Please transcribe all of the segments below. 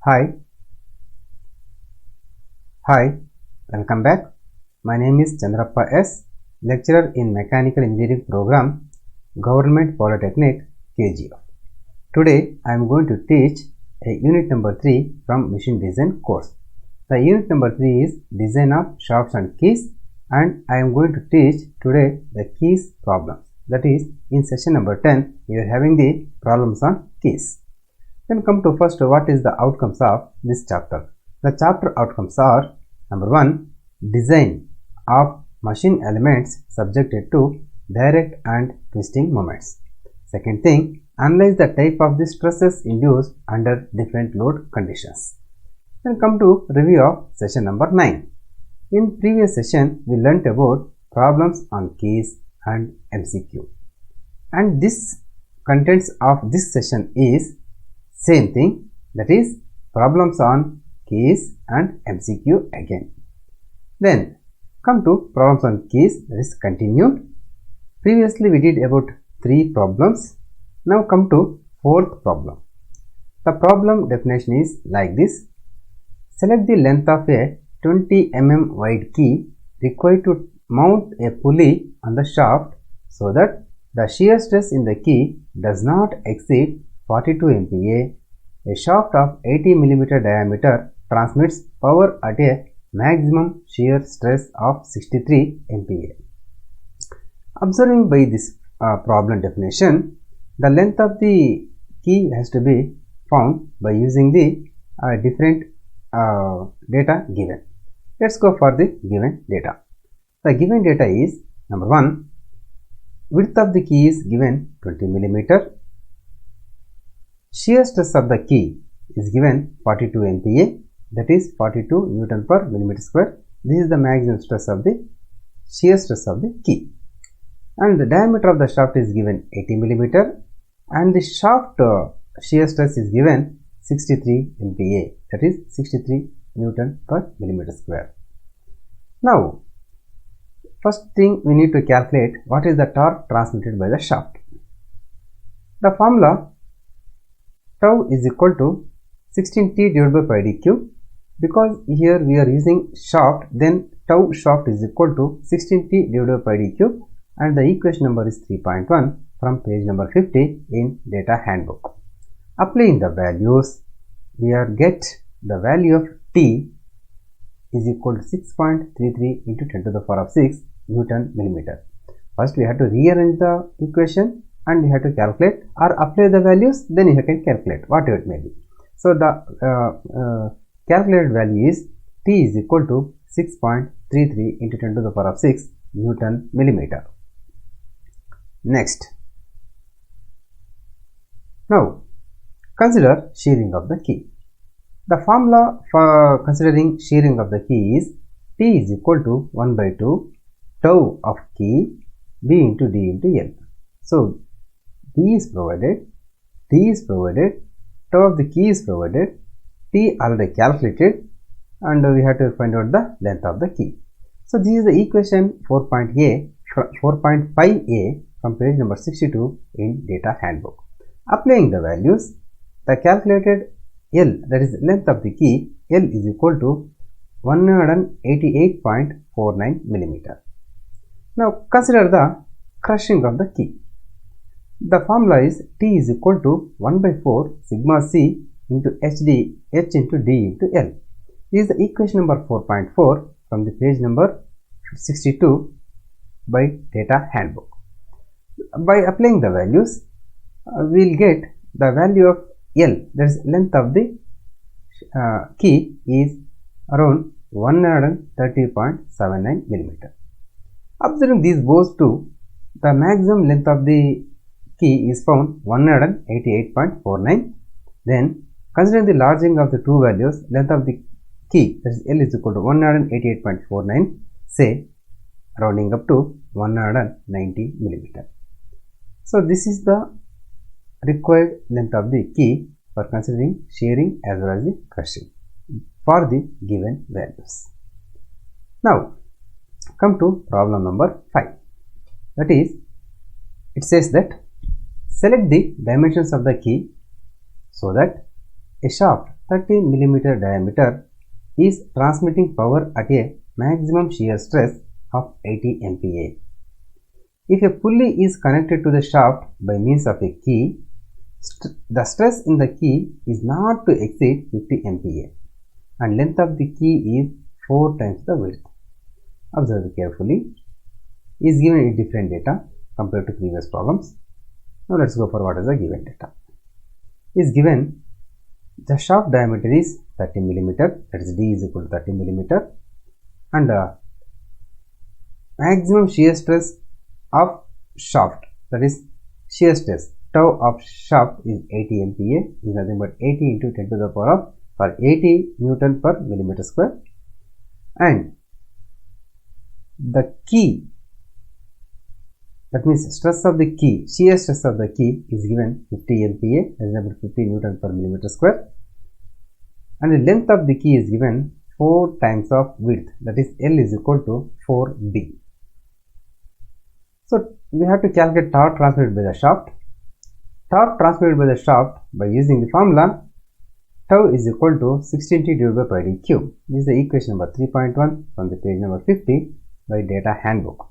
Hi, hi, welcome back. My name is Chandrappa S, lecturer in Mechanical Engineering Program, Government Polytechnic, KGF. Today I am going to teach a unit number 3 from Machine Design course. The unit number 3 is Design of Shafts and Keys, and I am going to teach today the keys problems. That is, in session number 10, we are having the problems on keys. Then come to first, what is the outcomes of this chapter? The chapter outcomes are: number 1, design of machine elements subjected to direct and twisting moments. Second thing, analyze the type of the stresses induced under different load conditions. Then come to review of session number 9. In previous session, we learnt about problems on keys and MCQ. And this contents of this session is same thing, that is problems on keys and MCQ again. Then come to problems on keys, that is continued. Previously we did about 3 problems. Now come to 4th problem. The problem definition is like this. Select the length of a 20 mm wide key required to mount a pulley on the shaft so that the shear stress in the key does not exceed 42 MPa. A shaft of 80 mm diameter transmits power at a maximum shear stress of 63 MPa. Observing by this problem definition, the length of the key has to be found by using the different data given. Let's go for the given data. The given data is: number 1, width of the key is given 20 mm. Shear stress of the key is given 42 MPa, that is 42 Newton per millimeter square. This is the maximum stress of the shear stress of the key. And the diameter of the shaft is given 80 mm, and the shaft shear stress is given 63 MPa, that is 63 Newton per millimeter square. Now, first thing we need to calculate what is the torque transmitted by the shaft. The formula tau is equal to 16T divided by pi d cube. Because here we are using shaft, then tau shaft is equal to 16T divided by pi d cube, and the equation number is 3.1 from page number 50 in data handbook. Applying the values, we are get the value of T is equal to 6.33 into 10 to the power of 6 Newton millimeter. First we have to rearrange the equation and we have to calculate or apply the values, then you can calculate whatever it may be. So the calculated value is T is equal to 6.33 into 10 to the power of 6 Newton millimeter. Next, now consider shearing of the key. The formula for considering shearing of the key is T is equal to 1 by 2 tau of key B into D into L. So B is provided, T is provided, tau of the key is provided, T already calculated, and we have to find out the length of the key. So this is the equation 4.5a from page number 62 in data handbook. Applying the values, the calculated L, that is length of the key, L is equal to 188.49 millimeter. Now consider the crushing of the key. The formula is T is equal to 1 by 4 sigma C into H into D into L. This is the equation number 4.4 from the page number 62 by data handbook. By applying the values, we will get the value of L, that is length of the key, is around 130.79 millimeter. Observing these both two, the maximum length of the key is found 188.49. Then considering the larging of the two values, length of the key, that is L is equal to 188.49, say rounding up to 190 millimeter. So this is the required length of the key for considering shearing as well as the crushing for the given values. Now come to problem number 5. That is, it says that select the dimensions of the key so that a shaft 30 mm diameter is transmitting power at a maximum shear stress of 80 MPa. If a pulley is connected to the shaft by means of a key, the stress in the key is not to exceed 50 MPa and length of the key is 4 times the width. Observe carefully. Is given in different data compared to previous problems. Now let's go for what is the given data. Is given the shaft diameter is 30 mm, that is D is equal to 30 mm, and maximum shear stress of shaft, that is shear stress tau of shaft is 80 MPa, is nothing but 80 into 10 to the power of 80 Newton per millimeter square, and the key, that means stress of the key, shear stress of the key is given 50 MPa, that is about 50 Newton per millimeter square, and the length of the key is given 4 times of width, that is L is equal to 4B. So we have to calculate torque transmitted by the shaft. Torque transmitted by the shaft by using the formula tau is equal to 16T divided by pi d cube. This is the equation number 3.1 from the page number 50 by data handbook.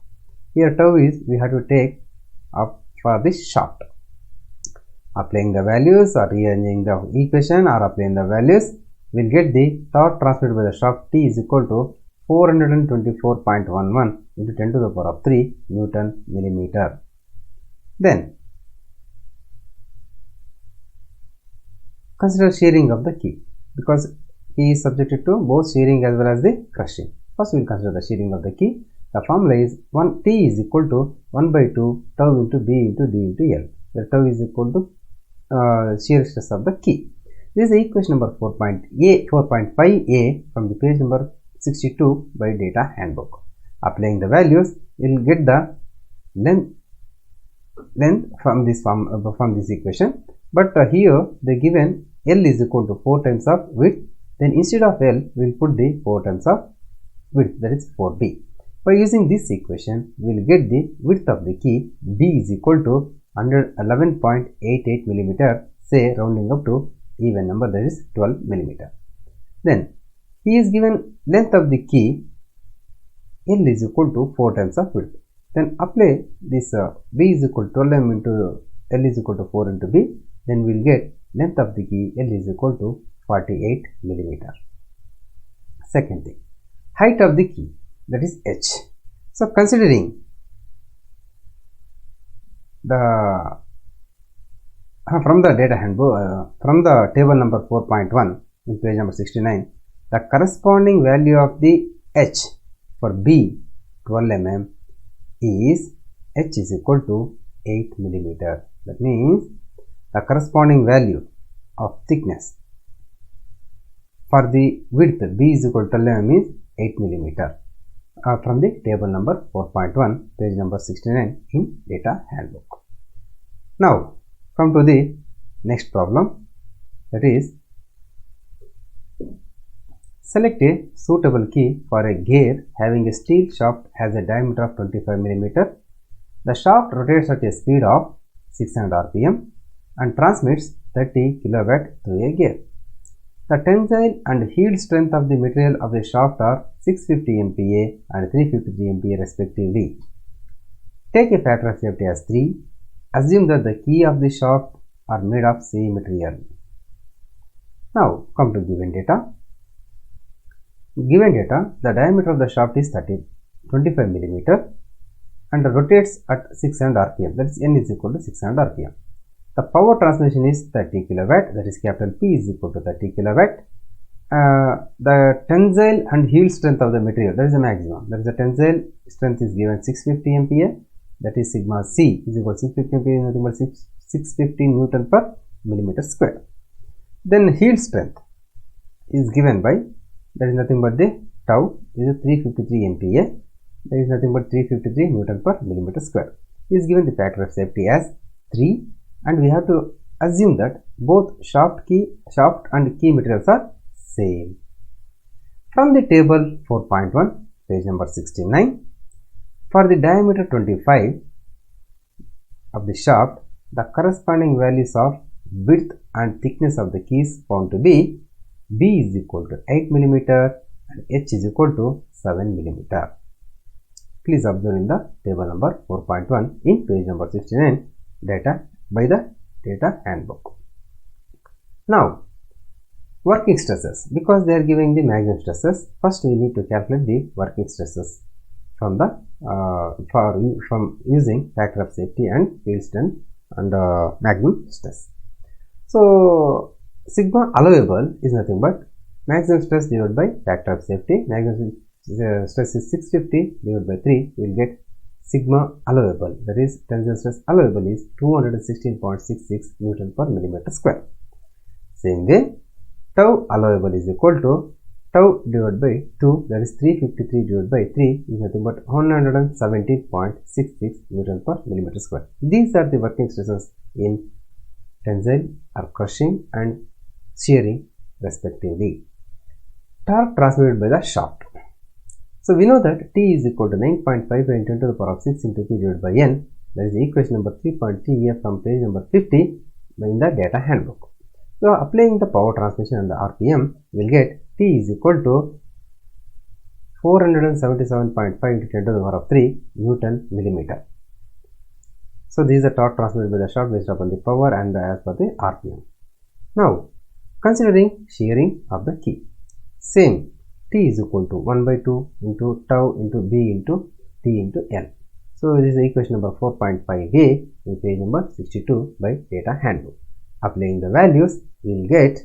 Here tau is we have to take up for this shaft. Applying the values or rearranging the equation or applying the values, we will get the torque transmitted by the shaft T is equal to 424.11 into 10 to the power of 3 Newton millimeter. Then consider shearing of the key, because key is subjected to both shearing as well as the crushing. First we will consider the shearing of the key. The formula is T is equal to 1 by 2 tau into B into D into L, where tau is equal to shear stress of the key. This is the equation number 4.5a from the page number 62 by data handbook. Applying the values, we will get the length from this equation, but here they given L is equal to 4 times of width. Then instead of L, we will put the 4 times of width, that is 4B. By using this equation, we will get the width of the key B is equal to 111.88 mm, say rounding up to even number, that is 12 mm. Then he is given length of the key L is equal to 4 times of width. Then apply this B is equal to 12 mm into L is equal to 4 into B. Then we will get length of the key L is equal to 48 mm. Second thing, height of the key, that is H. So considering the from the data handbook, from the table number 4.1 in page number 69, the corresponding value of the H for B 12 mm is H is equal to 8 mm. That means the corresponding value of thickness for the width B is equal to 12 mm is 8 mm. From the table number 4.1, page number 69 in data handbook. Now come to the next problem, that is select a suitable key for a gear having a steel shaft has a diameter of 25 mm. The shaft rotates at a speed of 600 rpm and transmits 30 kW through a gear. The tensile and yield strength of the material of the shaft are 650 MPa and 353 MPa respectively. Take a factor of safety as 3. Assume that the key of the shaft are made of same material. Now come to given data. Given data, the diameter of the shaft is 25 mm and rotates at 600 rpm, that is N is equal to 600 rpm. The power transmission is 30 kW, that is capital P is equal to 30 kW. The tensile and yield strength of the material, that is the maximum, that is the tensile strength is given 650 MPa, that is sigma C is equal to 650 MPa is nothing but 650 Newton per millimeter square. Then yield strength is given by, that is nothing but the tau is 353 MPa, that is nothing but 353 Newton per millimeter square. Is given the factor of safety as 3, and we have to assume that both shaft and key materials are same. From the table 4.1, page number 69, for the diameter 25 of the shaft, the corresponding values of width and thickness of the keys found to be B is equal to 8 millimeter and H is equal to 7 millimeter. Please observe in the table number 4.1 in page number 69 data by the data handbook. Now, working stresses, because they are giving the maximum stresses, first we need to calculate the working stresses from the from using factor of safety and field strength and maximum stress. So sigma allowable is nothing but maximum stress divided by factor of safety. Maximum stress is 650 divided by 3. We will get sigma allowable, that is tensile stress allowable is 216.66 Newton per millimeter square. Same way, tau allowable is equal to tau divided by 2, that is 353 divided by 3 is nothing but 117.66 Newton per millimeter square. These are the working stresses in tensile or crushing and shearing respectively. Torque transmitted by the shaft. So we know that T is equal to 9.55 into 10 to the power of 6 into P divided by N. That is equation number 3.3 here from page number 50 in the data handbook. So applying the power transmission and the RPM, we will get T is equal to 477.5 into 10 to the power of 3 Newton millimeter. So this is the torque transmitted by the shaft based upon the power and as per the RPM. Now, considering shearing of the key, same, T is equal to 1 by 2 into tau into B into T into L. So this is equation number 4.5a in page number 62 by data handbook. Applying the values, we will get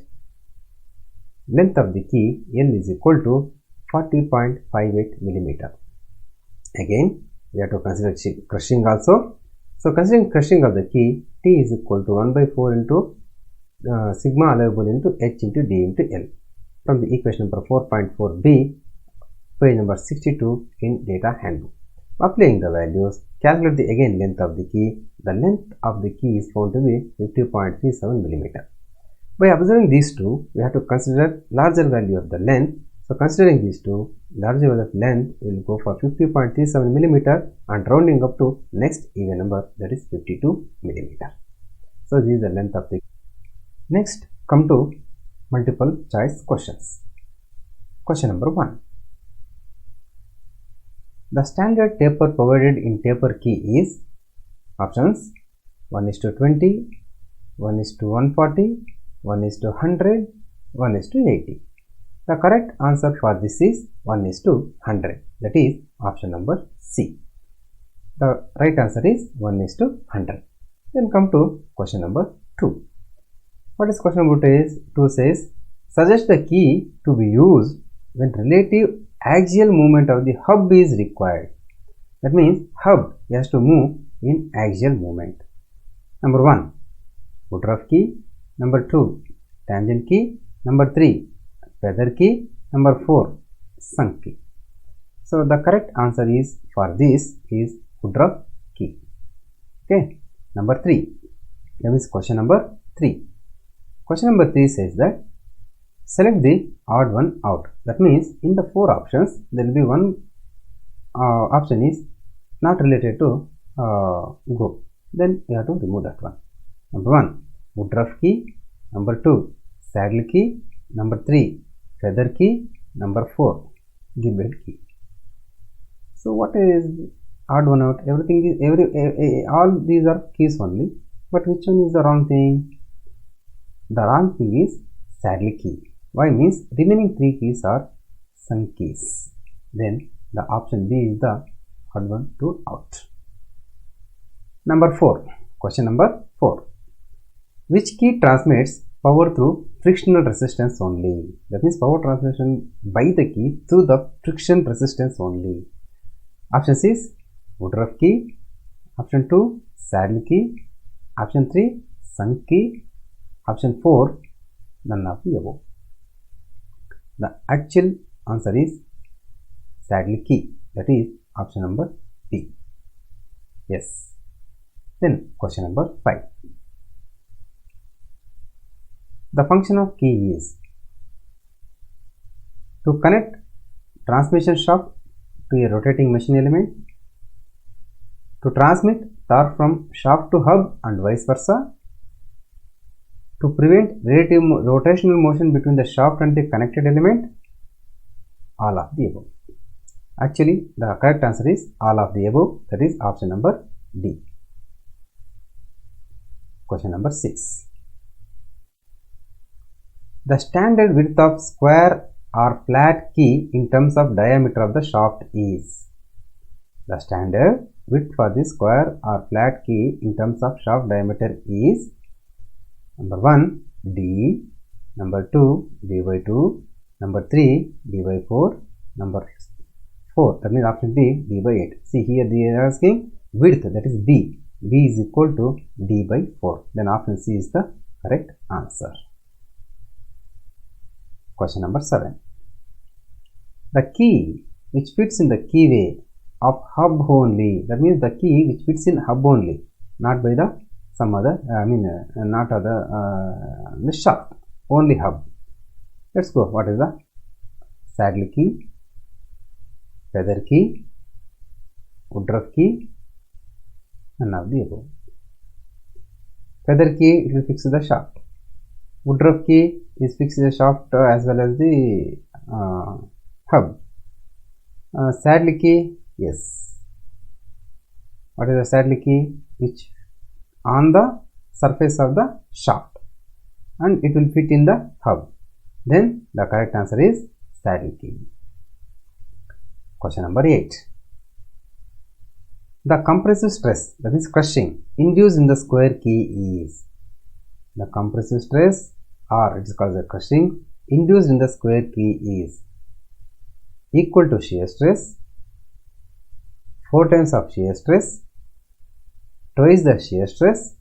length of the key L is equal to 40.58 millimeter. Again, we have to consider crushing also. So considering crushing of the key, T is equal to 1 by 4 into sigma allowable into H into D into L. From the equation number 4.4b, page number 62 in data handbook. Applying the values, calculate the again length of the key. The length of the key is found to be 50.37 millimeter. By observing these two, we have to consider larger value of the length. So considering these two, larger value of length will go for 50.37 millimeter and rounding up to next even number, that is 52 millimeter. So this is the length of the key. Next, come to multiple choice questions. Question number 1. The standard taper provided in taper key is options 1:20, 1:140, 1:100, 1:80. The correct answer for this is 1:100. That is option number C. The right answer is 1:100. Then come to question number 2. What is question number 2 says? Suggest the key to be used when relative axial movement of the hub is required. That means hub has to move in axial movement. Number 1, Woodruff key. Number 2, tangent key. Number 3, feather key. Number 4, sunk key. So the correct answer is for this is Woodruff key. Okay. Number 3. That means question number 3. Question number 3 says that select the odd one out. That means in the 4 options, there will be one option is not related to go. Then you have to remove that one. Number 1, Woodruff key. Number 2, saddle key. Number 3, feather key. Number 4, gimbal key. So what is odd one out? Everything is all these are keys only. But which one is the wrong thing? The wrong thing is saddle key. Why? Means remaining 3 keys are sunk keys. Then the option B is the odd one to out. Number 4. Question number 4. Which key transmits power through frictional resistance only? That means power transmission by the key through the friction resistance only. Option C is Woodruff key. Option 2, saddle key. Option 3, sunk key. Option 4, none of the above. The actual answer is saddle key. That is option number B. Yes. Then question number 5. The function of key is to connect transmission shaft to a rotating machine element, to transmit torque from shaft to hub and vice versa, To prevent relative rotational motion between the shaft and the connected element, all of the above. Actually, the correct answer is all of the above, that is option number D. Question number 6. The standard width of square or flat key in terms of diameter of the shaft is. The standard width for the square or flat key in terms of shaft diameter is number 1 D, number 2 D by 2, number 3 D by 4, number 4, that means option D by 8. See here they are asking width, that is B. B is equal to D by 4. Then option C is the correct answer. Question number 7. The key which fits in the keyway of hub only, that means the key which fits in hub only, not by the some other, not other the shaft, only hub. Let's go. What is the saddle key, feather key, woodruff key? None of the above. Feather key, it will fix the shaft. Woodruff key is fixed the shaft as well as the hub. Saddle key, yes. What is the saddle key? Which on the surface of the shaft and it will fit in the hub. Then the correct answer is saddle key. Question number 8. The compressive stress, that is crushing, induced in the square key is. The compressive stress, or it is called the crushing, induced in the square key is equal to shear stress, 4 times of shear stress, twice the shear stress,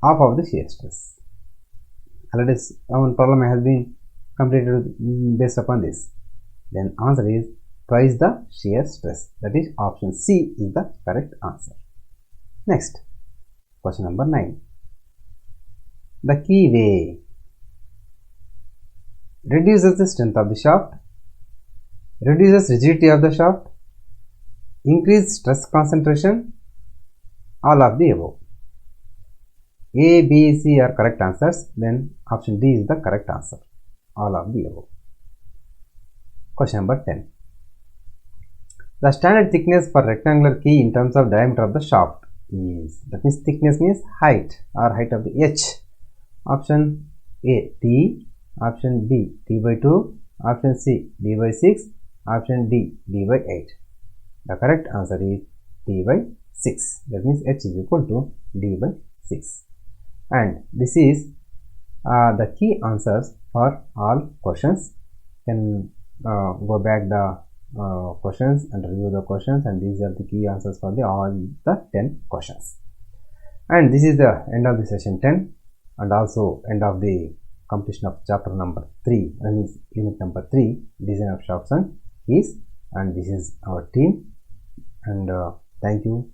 half of the shear stress. Already one problem has been completed based upon this. Then answer is twice the shear stress, that is option C is the correct answer. Next, question number 9. The keyway reduces the strength of the shaft, reduces rigidity of the shaft, increase stress concentration, all of the above. A, B, C are correct answers, then option D is the correct answer, all of the above. Question number 10. The standard thickness for rectangular key in terms of diameter of the shaft is, that means thickness means height or height of the H. Option A T, option B T by 2, option C D by 6, option D D by 8. The correct answer is D by 6. That means H is equal to D by 6. And this is the key answers for all questions. You can go back the questions and review the questions, and these are the key answers for all the 10 questions. And this is the end of the session 10 and also end of the completion of chapter number 3, that means unit number 3, design of shafts and keys. And this is our team, and thank you